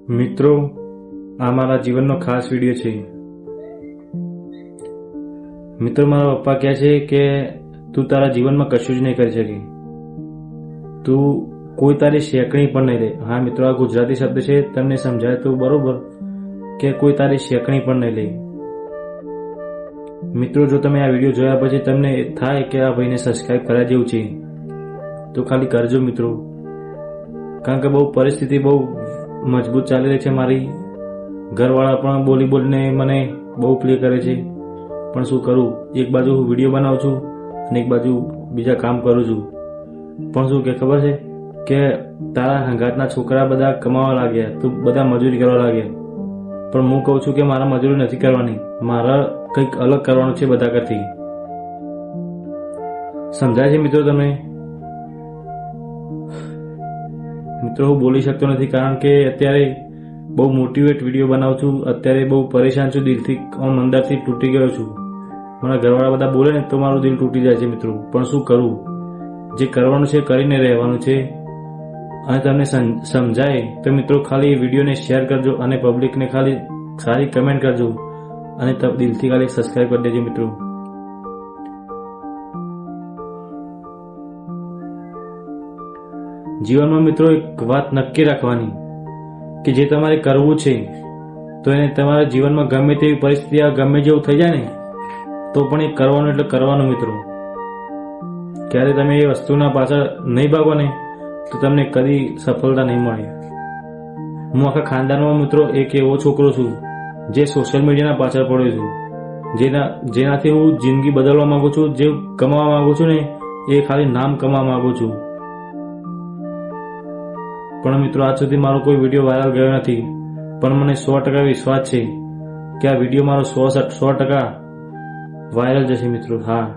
મિત્રો, આ મારા જીવનનો ખાસ વિડીયો છે. મિત્રો, મારા પપ્પા કહે છે કે તું તારા જીવનમાં કશું જ નહીં કરી શકી, તું કોઈ તારી શેકણી પણ નહીં લે. હા મિત્રો, આ ગુજરાતી શબ્દ છે, તમને સમજાય તો બરોબર કે કોઈ તારી શેકણી પણ નહીં લે. મિત્રો, જો તમે આ વિડીયો જોયા પછી તમને થાય કે આ ભાઈને સબસ્ક્રાઈબ કર્યા જેવું છે તો ખાલી કરજો મિત્રો, કારણ કે બહુ પરિસ્થિતિ બહુ મજબૂત ચાલી રહી છે. મારી ઘરવાળા પણ બોલી બોલીને મને બહુ પ્લે કરે છે, પણ શું કરું, એક બાજુ હું વિડીયો બનાવું છું અને એક બાજુ બીજા કામ કરું છું. પણ શું કે ખબર છે કે તારા હંગાતના છોકરા બધા કમાવા લાગ્યા, તો બધા મજૂરી કરવા લાગ્યા, પણ હું કહું છું કે મારા મજૂરી નથી કરવાની, મારા કંઈક અલગ કરવાનું છે બધા કરતી. સમજાય છે મિત્રો તમને? મિત્રો, હું બોલી શકતો નથી કારણ કે અત્યારે બહુ મોટિવેટ વિડીયો બનાવું છું. અત્યારે બહુ પરેશાન છું, દિલથી અંદરથી તૂટી ગયો છું. મારા ઘરવાળા બધા બોલે ને તો મારું દિલ તૂટી જાય છે મિત્રો, પણ શું કરું, જે કરવાનું છે કરીને રહેવાનું છે. અને તમને સમજાય તો મિત્રો ખાલી વિડીયોને શેર કરજો અને પબ્લિકને ખાલી સારી કમેન્ટ કરજો અને દિલથી ખાલી સબસ્ક્રાઈબ કરી દેજો મિત્રો. જીવનમાં મિત્રો એક વાત નક્કી રાખવાની કે જે તમારે કરવું છે તો એને તમારા જીવનમાં ગમે તેવી પરિસ્થિતિ ગમે જેવું થઈ જાય ને તો પણ એ કરવાનું એટલે કરવાનું મિત્રો. ક્યારે તમે એ વસ્તુના પાછળ નહીં ભાગો ને તો તમને કદી સફળતા નહીં મળે. હું આખા ખાનદાનમાં મિત્રો એક એવો છોકરો છું જે સોશિયલ મીડિયાના પાછળ પડ્યો છું, જેનાથી હું જિંદગી બદલવા માંગુ છું. જે કમાવા માંગુ છું ને એ ખાલી નામ કમાવા માંગુ છું. પણ મિત્રો, આજ સુધી મારો કોઈ વિડીયો વાયરલ ગયો નથી, પણ મને 100% વિશ્વાસ છે કે આ વિડીયો મારો 100% વાયરલ જશે મિત્રો. હા,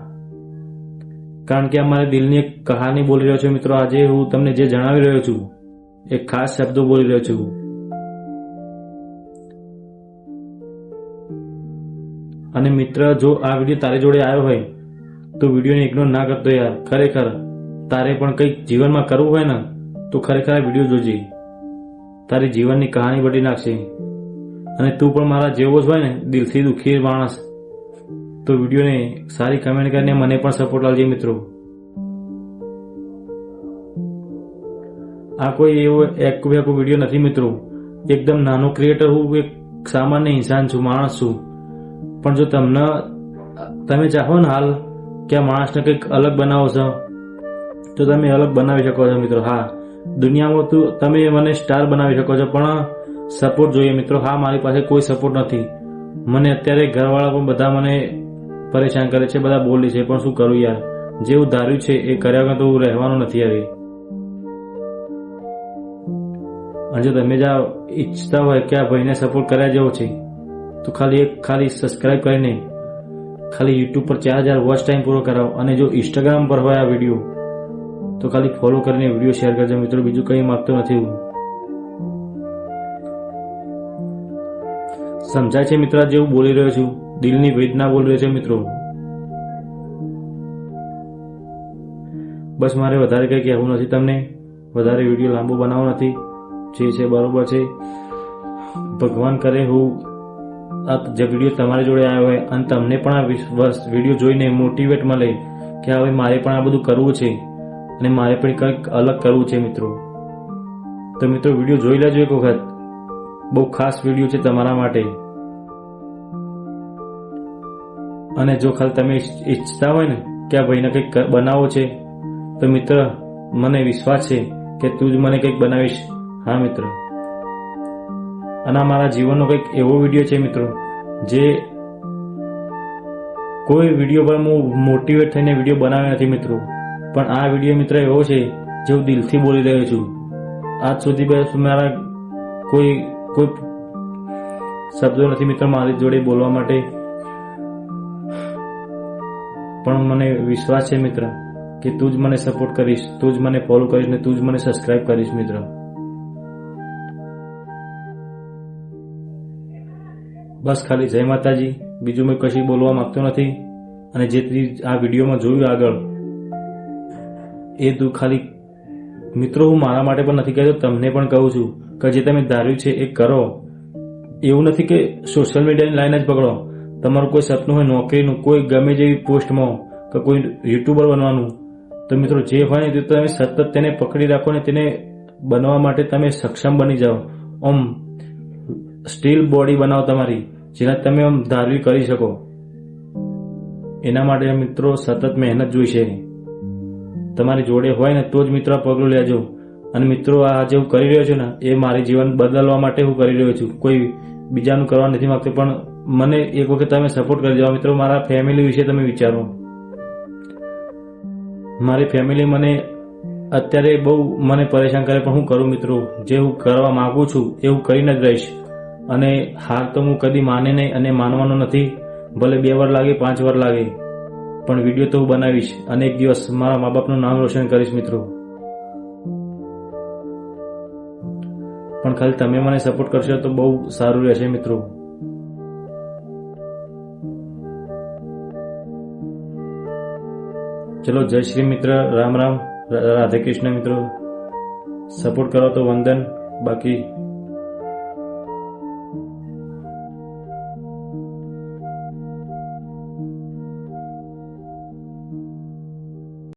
કારણ કે આ મારા દિલની એક કહાની બોલી રહ્યો છું મિત્રો. આજે હું તમને જે જણાવી રહ્યો છું એક ખાસ શબ્દો બોલી રહ્યો છું. અને મિત્ર, જો આ વિડીયો તારી જોડે આવ્યો હોય તો વિડીયોને ઇગ્નોર ના કરતો યાર. ખરેખર તારે પણ કંઈક જીવનમાં કરવું હોય ને તો ખરેખર આ વિડીયો જોજે, તારી જીવનની કહાની બદલી નાખશે. અને તું પણ મારા જેવો જ હોય ને દિલથી દુઃખી માણસ તો વિડીયોને સારી કમેન્ટ કરીને મને પણ સપોર્ટ આપજે મિત્રો. આ કોઈ એવો એક વિડીયો નથી મિત્રો, એકદમ નાનો ક્રિએટર હું, એક સામાન્ય ઇન્સાન છું, માણસ છું. પણ જો તમે ચાહો ને હાલ કે આ માણસને કંઈક અલગ બનાવો છો તો તમે અલગ બનાવી શકો છો મિત્રો. હા, દુનિયામાં તમે મને સ્ટાર બનાવી શકો છો, પણ સપોર્ટ જોઈએ મિત્રો. હા, મારી પાસે કોઈ સપોર્ટ નથી. મને અત્યારે ઘરવાળા પણ બધા મને પરેશાન કરે છે, બધા બોલી છે, પણ શું કરું યાર, જેવું ધાર્યું છે એ કર્યા વગર તો હું રહેવાનું નથી હવે. અને જો તમે જ ઈચ્છતા હોય કે આ ભાઈને સપોર્ટ કર્યા જેવો છે તો ખાલી સબસ્ક્રાઈબ કરીને ખાલી યુટ્યુબ પર 4000 વોચ ટાઈમ પૂરો કરાવો. અને જો ઇન્સ્ટાગ્રામ પર હોય આ વિડીયો તો ખાલી ફોલો કરીને વિડીયો શેર કરજો મિત્રો. બીજું કંઈ માંગતો નથી હું. સમજાય છે મિત્રો જેવું બોલી રહ્યો છું, દિલની વેદના બોલી રહ્યો છે મિત્રો. બસ મારે વધારે કંઈ કહેવું નથી તમને, વધારે વિડીયો લાંબો બનાવવો નથી. જે છે બરોબર છે. ભગવાન કરે હું આ જે વિડીયો તમારી જોડે આવ્યો હોય અને તમને પણ આ વિડીયો જોઈને મોટિવેટ મળે કે હવે મારે પણ આ બધું કરવું છે અને મારે પણ કંઈક અલગ કરવું છે મિત્રો. તો મિત્રો, વિડીયો જોઈ લેજો એક વખત, બહુ ખાસ વિડીયો છે તમારા માટે. અને જો ખાલી તમે ઈચ્છતા હોય ને કે આ ભાઈને કંઈક બનાવવો છે તો મિત્ર, મને વિશ્વાસ છે કે તું જ મને કંઈક બનાવીશ. હા મિત્ર, અને મારા જીવનનો કંઈક એવો વિડીયો છે મિત્રો જે કોઈ વિડીયો પર હું મોટિવેટ થઈને વિડીયો બનાવ્યો નથી મિત્રો, પણ આ વિડીયો મિત્ર એવો છે જે હું દિલથી બોલી રહ્યો છું. આજ સુધી બસ મારા કોઈ શબ્દો નથી મિત્ર મારી જોડે બોલવા માટે, પણ મને વિશ્વાસ છે મિત્ર કે તું જ મને સપોર્ટ કરીશ, તું જ મને ફોલો કરીશ ને તું જ મને સબસ્ક્રાઈબ કરીશ મિત્ર. બસ ખાલી જય માતાજી, બીજું મેં કશું બોલવા માંગતો નથી. અને જે આ વિડીયોમાં જોયું આગળ એ તું ખાલી મિત્રો હું મારા માટે પણ નથી કહેતો, તમને પણ કહું છું કે જે તમે ધાર્યું છે એ કરો. એવું નથી કે સોશિયલ મીડિયાની લાઈન જ પકડો. તમારું કોઈ સપનું હોય નોકરીનું, કોઈ ગમે જેવી પોસ્ટમાં, કે કોઈ યુટ્યુબર બનવાનું, તો મિત્રો જે હોય ને તે તમે સતત તેને પકડી રાખો ને તેને બનવા માટે તમે સક્ષમ બની જાઓ. આમ સ્ટીલ બોડી બનાવો તમારી, જેના તમે આમ ધારવી કરી શકો. એના માટે મિત્રો સતત મહેનત જોઈશે. તમારી જોડે હોય ને તો જ મિત્રો આ પગલું લેજો. અને મિત્રો આ જે હું કરી રહ્યો છું ને એ મારી જીવન બદલવા માટે હું કરી રહ્યો છું, કોઈ બીજાનું કરવા નથી માંગતો. પણ મને એક વખત તમે સપોર્ટ કરી દેવા મિત્રો. મારા ફેમિલી વિશે તમે વિચારો. મારી ફેમિલી મને અત્યારે બહુ મને પરેશાન કરે, પણ હું કરું મિત્રો, જે હું કરવા માંગુ છું એ હું કરીને જ રહીશ. અને હાર તો હું કદી માને નહીં અને માનવાનો નથી. ભલે 2 વાર લાગે, 5 વાર લાગે, પણ વિડીયો તો હું બનાવીશ અને એક દિવસ મારા મા બાપનું નામ રોશન કરીશ મિત્રો. પણ ખાલી તમે મને સપોર્ટ કરશો તો બહુ સારું રહેશે મિત્રો. ચલો, જય શ્રી મિત્ર, રામ રામ, રાધે કૃષ્ણ મિત્રો. સપોર્ટ કરો તો વંદન, બાકી